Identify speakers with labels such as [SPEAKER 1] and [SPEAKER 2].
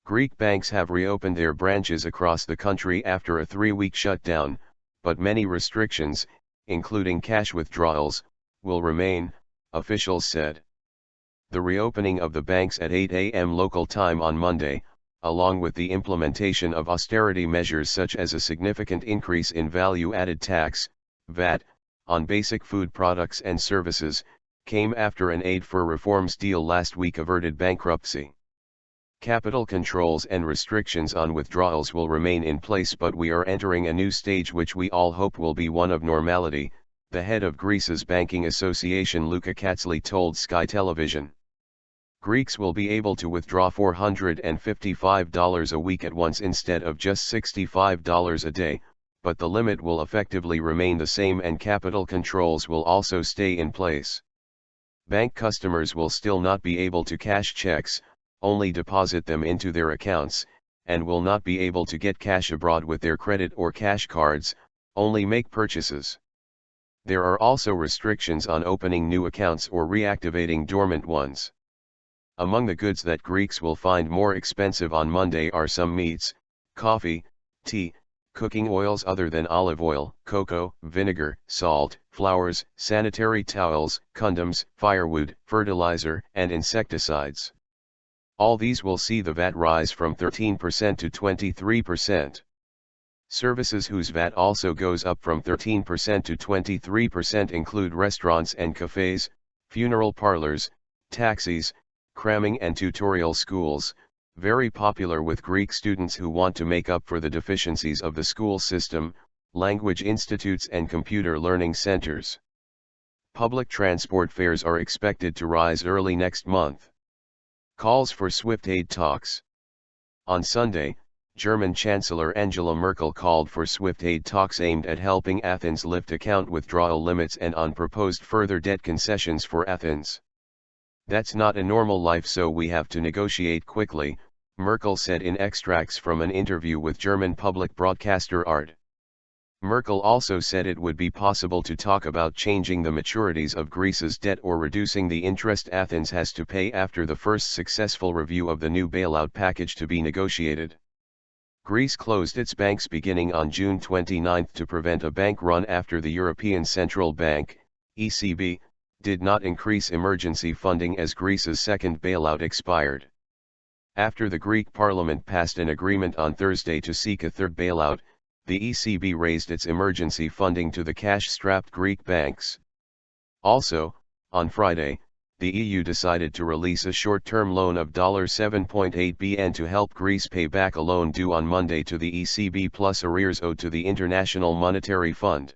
[SPEAKER 1] Greek banks have reopened their branches across the country after a 3-week shutdown, but many restrictions, including cash withdrawals, will remain, officials said. The reopening of the banks at 8 a.m. local time on Monday, along with the implementation of austerity measures such as a significant increase in value-added tax, VAT, on basic food products and services, came after an Aid for Reforms deal last week averted bankruptcy. Capital controls and restrictions on withdrawals will remain in place, but we are entering a new stage which we all hope will be one of normality, the head of Greece's banking association Louka Katseli told Skai television. Greeks will be able to withdraw $455 a week at once instead of just $65 a day, but the limit will effectively remain the same and capital controls will also stay in place. Bank customers will still not be able to cash checks, only deposit them into their accounts, and will not be able to get cash abroad with their credit or cash cards, only make purchases. There are also restrictions on opening new accounts or reactivating dormant ones. Among the goods that Greeks will find more expensive on Monday are some meats, coffee, tea, cooking oils other than olive oil, cocoa, vinegar, salt, flowers, sanitary towels, condoms, firewood, fertilizer, and insecticides. All these will see the VAT rise from 13% to 23%. Services whose VAT also goes up from 13% to 23% include restaurants and cafes, funeral parlors, taxis, cramming and tutorial schools, very popular with Greek students who want to make up for the deficiencies of the school system, language institutes and computer learning centers. Public transport fares are expected to rise early next month. Calls for swift aid talks. On Sunday, German Chancellor Angela Merkel called for swift aid talks aimed at helping Athens lift account withdrawal limits and on proposed further debt concessions for Athens. "That's not a normal life, so we have to negotiate quickly," Merkel said in extracts from an interview with German public broadcaster ARD. Merkel also said it would be possible to talk about changing the maturities of Greece's debt or reducing the interest Athens has to pay after the first successful review of the new bailout package to be negotiated. Greece closed its banks beginning on June 29 to prevent a bank run after the European Central Bank, ECB, did not increase emergency funding as Greece's second bailout expired. After the Greek parliament passed an agreement on Thursday to seek a third bailout, the ECB raised its emergency funding to the cash-strapped Greek banks. Also, on Friday, the EU decided to release a short-term loan of $7.8 billion to help Greece pay back a loan due on Monday to the ECB plus arrears owed to the International Monetary Fund.